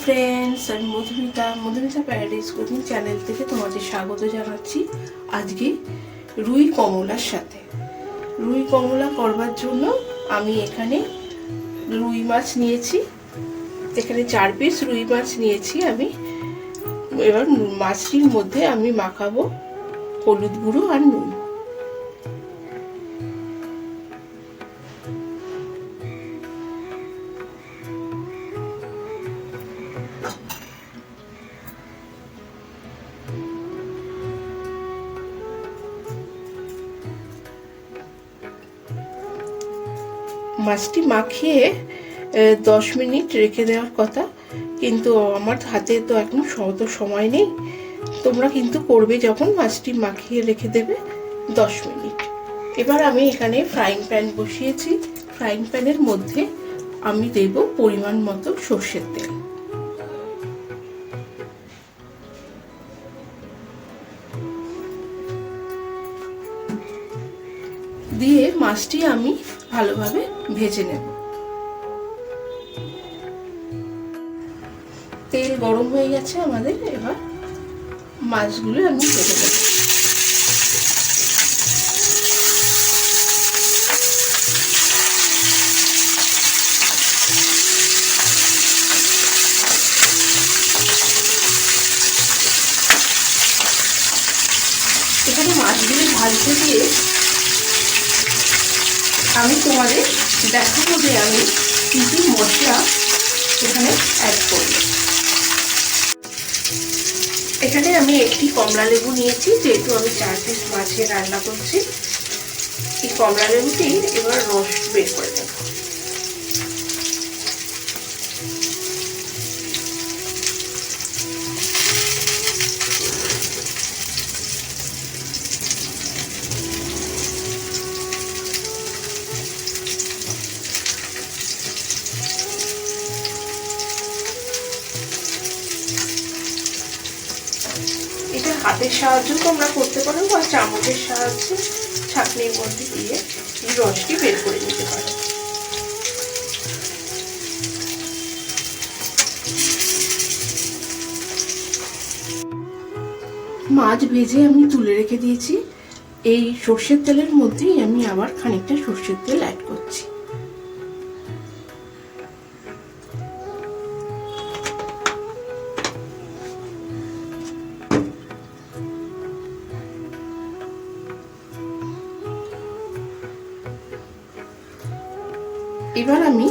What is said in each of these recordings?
Friends, আমি Madhumita paradise cooking channel থেকে তোমাদের স্বাগত জানাচ্ছি। আজকে রুই কমলার সাথে রুই কমলা করবার জন্য আমি এখানে রুই মাছ নিয়েছি। এখানে 4 পিস রুই মাছ নিয়েছি আমি। এবার মাছটির মধ্যে আমি মাখাবো হলুদ গুঁড়ো আর নুন। মাছটি মাখিয়ে 10 মিনিট রেখে দেওয়ার কথা, কিন্তু আমার হাতে তো এখন অত সময় নেই। তোমরা কিন্তু করবে যখন মাছটি মাখিয়ে রেখে দেবে 10 মিনিট। এবার আমি এখানে ফ্রাইং প্যান বসিয়েছি। ফ্রাইং প্যানের মধ্যে আমি দেব পরিমাণ মতো সর্ষের তেল। দিয়ে মাছটি আমি ভালোভাবে ভেজে নেব। তেল গরম হয়ে গেছে আমাদের, এবার মাছগুলো আমি ভেজে নেব। এখানে মাছগুলি ভাজতে দিয়ে আমি তোমাদের দেখাবো যে আমি কি কি মশলা এখানে অ্যাড করব। এখানে আমি একটি কমলা লেবু নিয়েছি, যেহেতু আমি 4 পিস মাছে রান্না করছি। এই কমলা লেবুটি এবার রস বের করে দেব। এটা হাতের সাহায্যে তোমরা করতে পারো বা চামচের সাহায্যে ছাঁকনির মধ্যে দিয়ে এই রসটি বের করে নিতে পারো। মাছ ভেজে আমি তুলে রেখে দিয়েছি। এই সর্ষের তেলের মধ্যেই আমি আবার খানিকটা সর্ষের তেল অ্যাড করছি। এবার আমি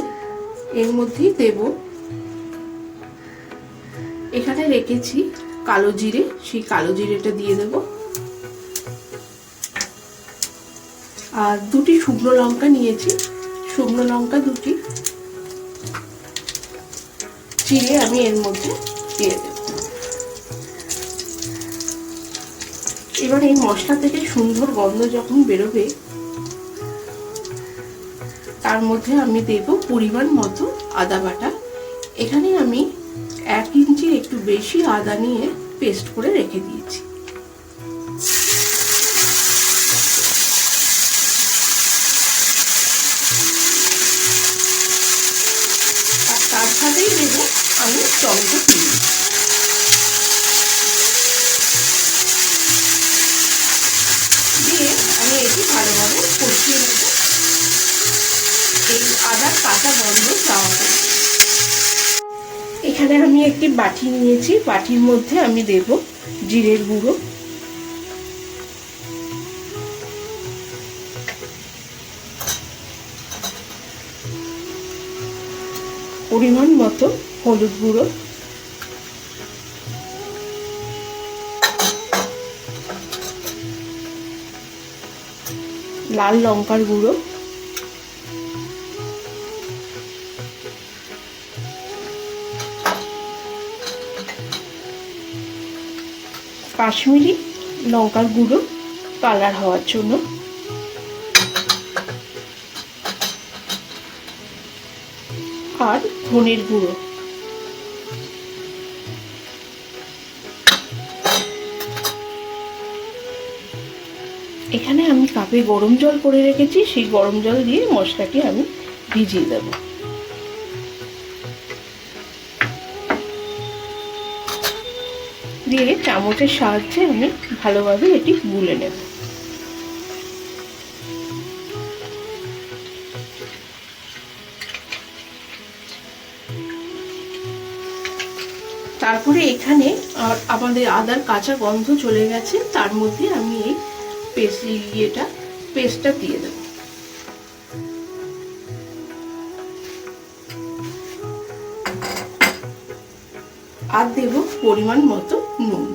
এর মধ্যেই দেব, এখানে রেখেছি কালো জিরে, সেই কালো জিরেটা দিয়ে দেব। আর 2টি শুকনো লঙ্কা নিয়েছি, শুকনো লঙ্কা 2টি চিড়ে আমি এর মধ্যে দিয়ে দেব। এবার এই মশলা থেকে সুন্দর গন্ধ যখন বেরোবে, তার মধ্যে আমি দেব পরিমাণ মতো আদা বাটা। এখানে আমি 1 ইঞ্চির একটু বেশি আদা নিয়ে পেস্ট করে রেখে দিয়েছি। আর তার সাথেই দেব আমি টমেটো পিউরি। দিয়ে আমি এটি ভালোভাবে কষিয়ে নেব, এই আদার কাঁচা গন্ধ যাওয়া যায়। এখানে আমি একটি বাটি নিয়েছি, বাটির মধ্যে আমি দেব জিরের গুঁড়ো, পরিমাণ মতো হলুদ গুঁড়ো, লাল লঙ্কার গুঁড়ো, কাশ্মীরি লঙ্কার গুঁড়ো কালার হওয়ার জন্য, আর ধনের গুঁড়ো। এখানে আমি কাপে গরম জল করে রেখেছি, সেই গরম জল দিয়ে মশলাটি আমি ভিজিয়ে দেব। দিয়ে চামচের সাহায্যে আমি ভালোভাবে এটি গুলে নেব। তারপরে এখানে আমাদের আদার কাঁচা গন্ধ চলে গেছে, তার মধ্যে আমি এই পেস্টটা দিয়ে দেব। আর দেব পরিমাণ মতো নুন।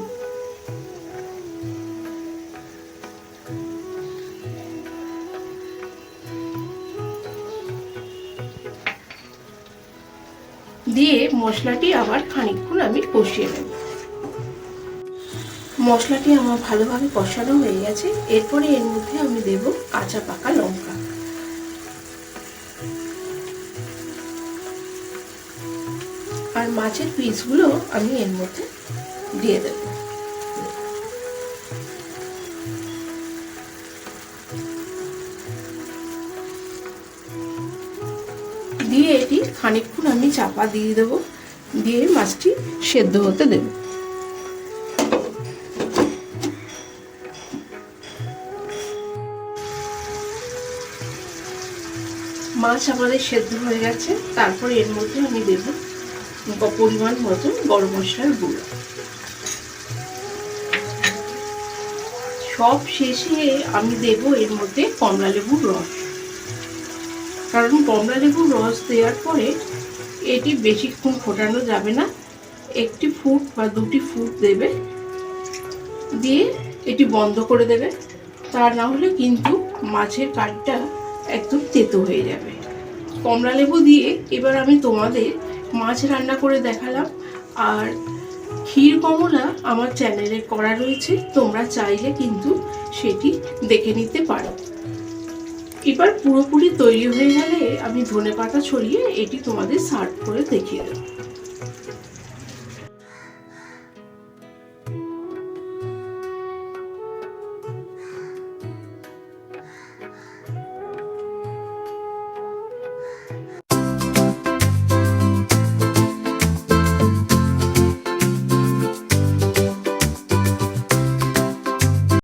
দিয়ে মশলাটি আবার খানিকক্ষণ আমি কষিয়ে নেব। মশলাটি আমার ভালোভাবে কষানো হয়ে গেছে। এরপরে এর মধ্যে আমি দেব কাঁচা পাকা লঙ্কা। আর মাছের পিসগুলো আমি এর মধ্যে দিয়ে দেব। দিয়ে এটি খানিকক্ষণ আমি চাপা দিয়ে দেব, দিয়ে মাছটি সেদ্ধ হতে দেব। মাছ আমাদের সেদ্ধ হয়ে গেছে। তারপর এর মধ্যে আমি দেব পরিমাণ মতো গরম মশলার গুঁড়ো। সব শেষে আমি দেব এর মধ্যে কমলা লেবুর রস, কারণ কমলা লেবুর রস দেওয়ার পরে এটি বেশিক্ষণ ফোটানো যাবে না, একটি ফুট বা দুটি ফুট দেবে, দিয়ে এটি বন্ধ করে দেবে। তা না হলে কিন্তু মাছের কাঠটা একদম তেতো হয়ে যাবে। কমলা লেবু দিয়ে এবার আমি তোমাদের মাছ রান্না করে দেখালাম। আর ক্ষীর কমলা আমার চ্যানেলে করা রয়েছে, তোমরা চাইলে কিন্তু সেটি দেখে নিতে পারো। এবার পুরোপুরি তৈরি হয়ে গেলে আমি ধনেপাতা ছড়িয়ে এটি তোমাদের সার্ভ করে দেখিয়ে দেবো।